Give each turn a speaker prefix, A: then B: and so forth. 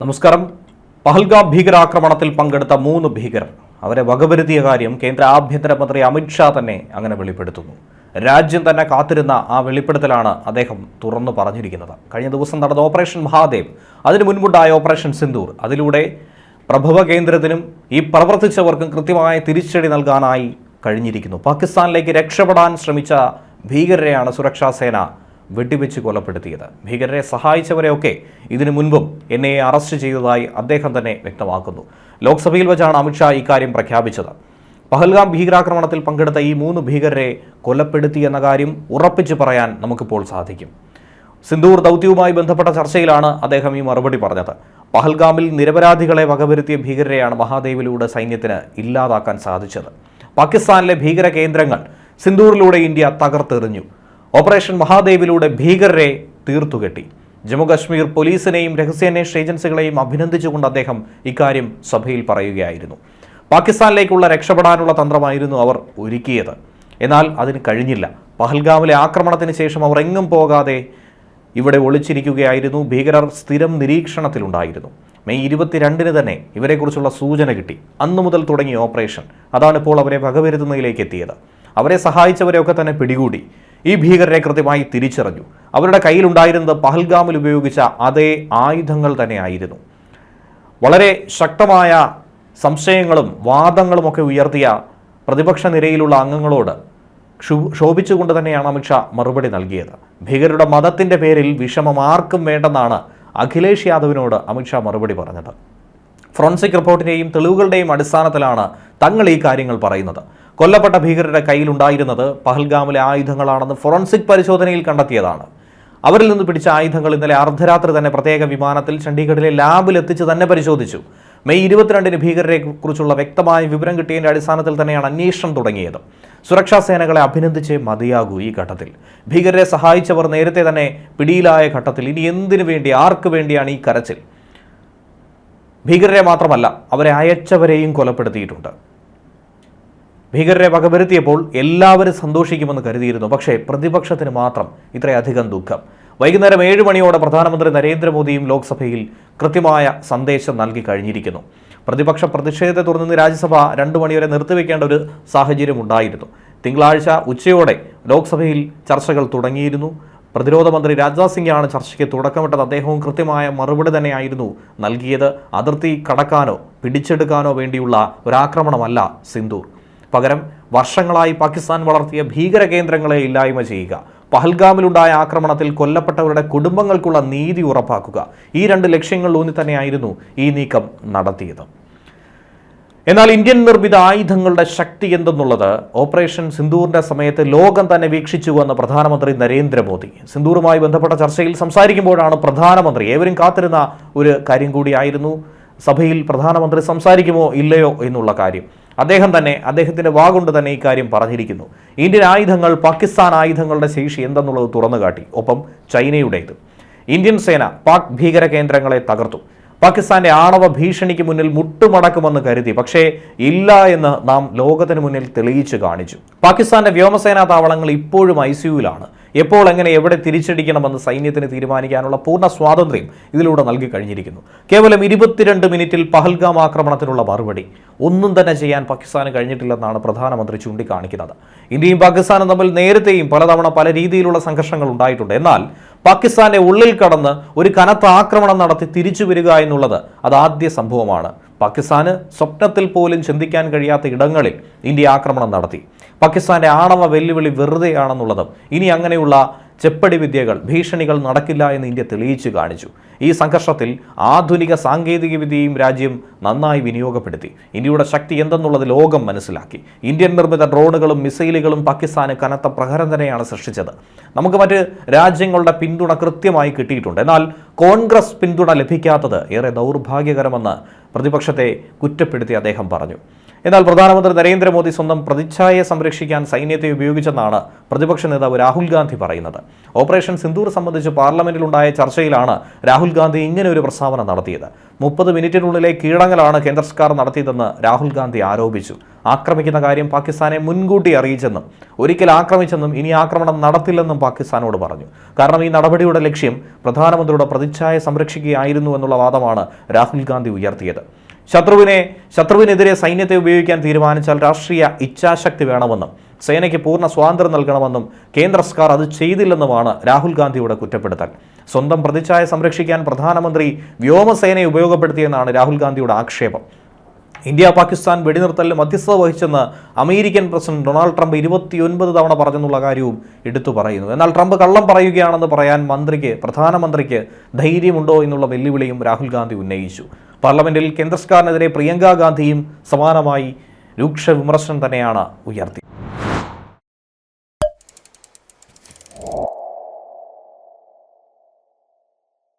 A: നമസ്കാരം. പഹൽഗാം ഭീകരാക്രമണത്തിൽ പങ്കെടുത്ത 3 ഭീകരർ അവരെ വകവരുത്തിയ കാര്യം കേന്ദ്ര ആഭ്യന്തരമന്ത്രി അമിത്ഷാ തന്നെ അങ്ങനെ വെളിപ്പെടുത്തുന്നു. രാജ്യം തന്നെ കാത്തിരുന്ന ആ വെളിപ്പെടുത്തലാണ് അദ്ദേഹം തുറന്നു പറഞ്ഞിരിക്കുന്നത്. കഴിഞ്ഞ ദിവസം നടന്ന ഓപ്പറേഷൻ മഹാദേവ്, അതിനു മുൻപുണ്ടായ ഓപ്പറേഷൻ സിന്ദൂർ, അതിലൂടെ പ്രഭവ കേന്ദ്രത്തിനും ഈ പ്രവർത്തിച്ചവർക്കും കൃത്യമായ തിരിച്ചടി നൽകാനായി കഴിഞ്ഞിരിക്കുന്നു. പാകിസ്ഥാനിലേക്ക് രക്ഷപ്പെടാൻ ശ്രമിച്ച ഭീകരരെയാണ് സുരക്ഷാ സേന വെടിവെച്ച് കൊലപ്പെടുത്തിയത്. ഭീകരരെ സഹായിച്ചവരെയൊക്കെ ഇതിനു മുൻപും എന്നെ അറസ്റ്റ് ചെയ്തതായി അദ്ദേഹം തന്നെ വ്യക്തമാക്കുന്നു. ലോക്സഭയിൽ വെച്ചാണ് അമിത്ഷാ ഇക്കാര്യം പ്രഖ്യാപിച്ചത്. പഹൽഗാം ഭീകരാക്രമണത്തിൽ പങ്കെടുത്ത ഈ 3 ഭീകരരെ കൊലപ്പെടുത്തിയെന്ന കാര്യം ഉറപ്പിച്ചു പറയാൻ നമുക്കിപ്പോൾ സാധിക്കും. സിന്ദൂർ ദൗത്യവുമായി ബന്ധപ്പെട്ട ചർച്ചയിലാണ് അദ്ദേഹം ഈ മറുപടി പറഞ്ഞത്. പഹൽഗാമിൽ നിരപരാധികളെ വകവരുത്തിയ ഭീകരരെയാണ് മഹാദേവിലൂടെ സൈന്യത്തിന് ഇല്ലാതാക്കാൻ സാധിച്ചത്. പാകിസ്ഥാനിലെ ഭീകര കേന്ദ്രങ്ങൾ സിന്ദൂറിലൂടെ ഇന്ത്യ തകർത്തെറിഞ്ഞു. ഓപ്പറേഷൻ മഹാദേവിലൂടെ ഭീകരരെ തീർത്തുകെട്ടി. ജമ്മുകശ്മീർ പോലീസിനെയും രഹസ്യാന്വേഷണ ഏജൻസികളെയും അഭിനന്ദിച്ചുകൊണ്ട് അദ്ദേഹം ഇക്കാര്യം സഭയിൽ പറയുകയായിരുന്നു. പാകിസ്ഥാനിലേക്കുള്ള രക്ഷപ്പെടാനുള്ള തന്ത്രമായിരുന്നു അവർ ഒരുക്കിയത്. എന്നാൽ അതിന് കഴിഞ്ഞില്ല. പഹൽഗാമിലെ ആക്രമണത്തിന് ശേഷം അവർ എങ്ങും പോകാതെ ഇവിടെ ഒളിച്ചിരിക്കുകയായിരുന്നു. ഭീകരർ സ്ഥിരം നിരീക്ഷണത്തിലുണ്ടായിരുന്നു. മെയ് 22-ന് തന്നെ ഇവരെക്കുറിച്ചുള്ള സൂചന കിട്ടി. അന്നു മുതൽ തുടങ്ങിയ ഓപ്പറേഷൻ അതാണിപ്പോൾ അവരെ വകവരുത്തുന്നതിലേക്ക് എത്തിയത്. അവരെ സഹായിച്ചവരെയൊക്കെ തന്നെ പിടികൂടി. ഈ ഭീകരരെ കൃത്യമായി തിരിച്ചറിഞ്ഞു. അവരുടെ കയ്യിലുണ്ടായിരുന്നത് പഹൽഗാമിൽ ഉപയോഗിച്ച അതേ ആയുധങ്ങൾ തന്നെയായിരുന്നു. വളരെ ശക്തമായ സംശയങ്ങളും വാദങ്ങളുമൊക്കെ ഉയർത്തിയ പ്രതിപക്ഷ നിരയിലുള്ള അംഗങ്ങളോട് ക്ഷോഭിച്ചുകൊണ്ട് തന്നെയാണ് അമിത്ഷാ മറുപടി നൽകിയത്. ഭീകരരുടെ മതത്തിൻ്റെ പേരിൽ വിഷമം ആർക്കും വേണ്ടെന്നാണ് അഖിലേഷ് യാദവിനോട് അമിത്ഷാ മറുപടി പറഞ്ഞത്. ഫോറൻസിക് റിപ്പോർട്ടിൻ്റെയും തെളിവുകളുടെയും അടിസ്ഥാനത്തിലാണ് തങ്ങൾ ഈ കാര്യങ്ങൾ പറയുന്നത്. കൊല്ലപ്പെട്ട ഭീകരരുടെ കയ്യിലുണ്ടായിരുന്നത് പഹൽഗാമിലെ ആയുധങ്ങളാണെന്ന് ഫോറൻസിക് പരിശോധനയിൽ കണ്ടെത്തിയതാണ്. അവരിൽ നിന്ന് പിടിച്ച ആയുധങ്ങൾ ഇന്നലെ അർദ്ധരാത്രി തന്നെ പ്രത്യേക വിമാനത്തിൽ ചണ്ഡീഗഡിലെ ലാബിൽ എത്തിച്ച് തന്നെ പരിശോധിച്ചു. മെയ് 22-ന് ഭീകരരെ കുറിച്ചുള്ള വ്യക്തമായ വിവരം കിട്ടിയതിൻ്റെ അടിസ്ഥാനത്തിൽ തന്നെയാണ് അന്വേഷണം തുടങ്ങിയത്. സുരക്ഷാ സേനകളെ അഭിനന്ദിച്ചേ മതിയാകൂ. ഈ ഘട്ടത്തിൽ ഭീകരരെ സഹായിച്ചവർ നേരത്തെ തന്നെ പിടിയിലായ ഘട്ടത്തിൽ ഇനി എന്തിനു വേണ്ടി, ആർക്ക് വേണ്ടിയാണ് ഈ കരച്ചിൽ? ഭീകരരെ മാത്രമല്ല, അവരെ അയച്ചവരെയും കൊലപ്പെടുത്തിയിട്ടുണ്ട്. ഭീകരരെ വകവരുത്തിയപ്പോൾ എല്ലാവരും സന്തോഷിക്കുമെന്ന് കരുതിയിരുന്നു. പക്ഷേ പ്രതിപക്ഷത്തിന് മാത്രം ഇത്രയധികം ദുഃഖം. വൈകുന്നേരം 7 മണിയോടെ പ്രധാനമന്ത്രി നരേന്ദ്രമോദിയും ലോക്സഭയിൽ കൃത്യമായ സന്ദേശം നൽകി കഴിഞ്ഞിരിക്കുന്നു. പ്രതിപക്ഷ പ്രതിഷേധത്തെ തുടർന്ന് രാജ്യസഭ 2 മണിവരെ നിർത്തിവെക്കേണ്ട ഒരു സാഹചര്യം ഉണ്ടായിരുന്നു. തിങ്കളാഴ്ച ഉച്ചയോടെ ലോക്സഭയിൽ ചർച്ചകൾ തുടങ്ങിയിരുന്നു. പ്രതിരോധ മന്ത്രി രാജ്നാഥ് സിംഗാണ് ചർച്ചയ്ക്ക് തുടക്കമിട്ടത്. അദ്ദേഹവും കൃത്യമായ മറുപടി തന്നെയായിരുന്നു നൽകിയത്. അതിർത്തി കടക്കാനോ പിടിച്ചെടുക്കാനോ വേണ്ടിയുള്ള ഒരാക്രമണമല്ല സിന്ദൂർ. പകരം വർഷങ്ങളായി പാകിസ്ഥാൻ വളർത്തിയ ഭീകര കേന്ദ്രങ്ങളെ ഇല്ലായ്മ ചെയ്യുക, പഹൽഗാമിലുണ്ടായ ആക്രമണത്തിൽ കൊല്ലപ്പെട്ടവരുടെ കുടുംബങ്ങൾക്കുള്ള നീതി ഉറപ്പാക്കുക, ഈ 2 ലക്ഷ്യങ്ങളിലൂന്നി തന്നെയായിരുന്നു ഈ നീക്കം നടത്തിയത്. എന്നാൽ ഇന്ത്യൻ നിർമ്മിത ആയുധങ്ങളുടെ ശക്തി എന്തെന്നുള്ളത് ഓപ്പറേഷൻ സിന്ദൂറിന്റെ സമയത്ത് ലോകം തന്നെ വീക്ഷിച്ചുവെന്ന് പ്രധാനമന്ത്രി നരേന്ദ്രമോദി സിന്ദൂറുമായി ബന്ധപ്പെട്ട ചർച്ചയിൽ സംസാരിക്കുമ്പോഴാണ് പ്രധാനമന്ത്രി, ഏവരും കാത്തിരുന്ന ഒരു കാര്യം കൂടിയായിരുന്നു, സഭയിൽ പ്രധാനമന്ത്രി സംസാരിക്കുമോ ഇല്ലയോ എന്നുള്ള കാര്യം. അദ്ദേഹം തന്നെ അദ്ദേഹത്തിൻ്റെ വാഗുകൊണ്ട് തന്നെ ഈ കാര്യം പറഞ്ഞിരിക്കുന്നു. ഇന്ത്യൻ ആയുധങ്ങൾ പാകിസ്ഥാൻ ആയുധങ്ങളുടെ ശേഷി എന്തെന്നുള്ളത് തുറന്നുകാട്ടി. ഒപ്പം ചൈനയുടേത്. ഇന്ത്യൻ സേന പാക് ഭീകര കേന്ദ്രങ്ങളെ തകർത്തു. പാകിസ്ഥാന്റെ ആണവ ഭീഷണിക്ക് മുന്നിൽ മുട്ടുമടക്കുമെന്ന് കരുതി. പക്ഷേ ഇല്ല എന്ന് നാം ലോകത്തിന് മുന്നിൽ തെളിയിച്ചു കാണിച്ചു. പാകിസ്ഥാന്റെ വ്യോമസേനാ താവളങ്ങൾ ഇപ്പോഴും ICUവിലാണ്. എപ്പോൾ, എങ്ങനെ, എവിടെ തിരിച്ചടിക്കണമെന്ന് സൈന്യത്തിന് തീരുമാനിക്കാനുള്ള പൂർണ്ണ സ്വാതന്ത്ര്യം ഇതിലൂടെ നൽകി കഴിഞ്ഞിരിക്കുന്നു. കേവലം 22 മിനിറ്റിൽ പഹൽഗാം ആക്രമണത്തിനുള്ള മറുപടി ഒന്നും തന്നെ ചെയ്യാൻ പാകിസ്ഥാന് കഴിഞ്ഞിട്ടില്ലെന്നാണ് പ്രധാനമന്ത്രി ചൂണ്ടിക്കാണിക്കുന്നത്. ഇന്ത്യയും പാകിസ്ഥാനും തമ്മിൽ നേരത്തെയും പലതവണ പല രീതിയിലുള്ള സംഘർഷങ്ങൾ ഉണ്ടായിട്ടുണ്ട്. എന്നാൽ പാകിസ്ഥാന്റെ ഉള്ളിൽ കടന്ന് ഒരു കനത്ത ആക്രമണം നടത്തി തിരിച്ചു വരിക എന്നുള്ളത് അതാദ്യ സംഭവമാണ്. പാകിസ്ഥാന് സ്വപ്നത്തിൽ പോലും ചിന്തിക്കാൻ കഴിയാത്ത ഇടങ്ങളിൽ ഇന്ത്യ ആക്രമണം നടത്തി. പാകിസ്ഥാന്റെ ആണവ വെല്ലുവിളി വെറുതെയാണെന്നുള്ളതും ഇനി അങ്ങനെയുള്ള ചെപ്പടി വിദ്യകൾ, ഭീഷണികൾ നടക്കില്ല എന്ന് ഇന്ത്യ തെളിയിച്ചു കാണിച്ചു. ഈ സംഘർഷത്തിൽ ആധുനിക സാങ്കേതിക വിദ്യയും രാജ്യം നന്നായി വിനിയോഗപ്പെടുത്തി. ഇന്ത്യയുടെ ശക്തി എന്തെന്നുള്ളത് ലോകം മനസ്സിലാക്കി. ഇന്ത്യൻ നിർമ്മിത ഡ്രോണുകളും മിസൈലുകളും പാകിസ്ഥാന് കനത്ത പ്രഹരം തന്നെയാണ് സൃഷ്ടിച്ചത്. നമുക്ക് മറ്റ് രാജ്യങ്ങളുടെ പിന്തുണ കൃത്യമായി കിട്ടിയിട്ടുണ്ട്. എന്നാൽ കോൺഗ്രസ് പിന്തുണ ലഭിക്കാത്തത് ഏറെ ദൗർഭാഗ്യകരമെന്ന് പ്രതിപക്ഷത്തെ കുറ്റപ്പെടുത്തി അദ്ദേഹം പറഞ്ഞു. എന്നാൽ പ്രധാനമന്ത്രി നരേന്ദ്രമോദി സ്വന്തം പ്രതിച്ഛായയെ സംരക്ഷിക്കാൻ സൈന്യത്തെ ഉപയോഗിച്ചെന്നാണ് പ്രതിപക്ഷ നേതാവ് രാഹുൽ ഗാന്ധി പറയുന്നത്. ഓപ്പറേഷൻ സിന്ദൂർ സംബന്ധിച്ച് പാർലമെന്റിലുണ്ടായ ചർച്ചയിലാണ് രാഹുൽ ഗാന്ധി ഇങ്ങനെ ഒരു പ്രസ്താവന നടത്തിയത്. 30 മിനിറ്റിനുള്ളിലെ കീഴടങ്ങലാണ് കേന്ദ്ര സർക്കാർ നടത്തിയതെന്ന് രാഹുൽ ഗാന്ധി ആരോപിച്ചു. ആക്രമിക്കുന്ന കാര്യം പാകിസ്ഥാനെ മുൻകൂട്ടി അറിയിച്ചെന്നും ഒരിക്കൽ ആക്രമിച്ചെന്നും ഇനി ആക്രമണം നടത്തില്ലെന്നും പാകിസ്ഥാനോട് പറഞ്ഞു. കാരണം ഈ നടപടിയുടെ ലക്ഷ്യം പ്രധാനമന്ത്രിയുടെ പ്രതിച്ഛായ സംരക്ഷിക്കുകയായിരുന്നു എന്നുള്ള വാദമാണ് രാഹുൽ ഗാന്ധി ഉയർത്തിയത്. ശത്രുവിനെതിരെ സൈന്യത്തെ ഉപയോഗിക്കാൻ തീരുമാനിച്ചാൽ രാഷ്ട്രീയ ഇച്ഛാശക്തി വേണമെന്നും സേനയ്ക്ക് പൂർണ്ണ സ്വാതന്ത്ര്യം നൽകണമെന്നും കേന്ദ്ര സർക്കാർ അത് ചെയ്തില്ലെന്നുമാണ് രാഹുൽ ഗാന്ധിയുടെ കുറ്റപ്പെടുത്തൽ. സ്വന്തം പ്രതിച്ഛായ സംരക്ഷിക്കാൻ പ്രധാനമന്ത്രി വ്യോമസേനയെ ഉപയോഗപ്പെടുത്തിയെന്നാണ് രാഹുൽ ഗാന്ധിയുടെ ആക്ഷേപം. ഇന്ത്യ പാകിസ്ഥാൻ വെടിനിർത്തലിന് മധ്യസ്ഥത വഹിച്ചെന്ന് അമേരിക്കൻ പ്രസിഡന്റ് ഡൊണാൾഡ് ട്രംപ് 29 തവണ പറഞ്ഞെന്നുള്ള കാര്യവും എടുത്തു പറയുന്നു. എന്നാൽ ട്രംപ് കള്ളം പറയുകയാണെന്ന് പറയാൻ പ്രധാനമന്ത്രിക്ക് ധൈര്യമുണ്ടോ എന്നുള്ള വെല്ലുവിളിയും രാഹുൽ ഗാന്ധി ഉന്നയിച്ചു. പാർലമെന്റിൽ കേന്ദ്ര സർക്കാരിനെതിരെ പ്രിയങ്ക ഗാന്ധിയും സമാനമായി രൂക്ഷ വിമർശനം തന്നെയാണ് ഉയർത്തി.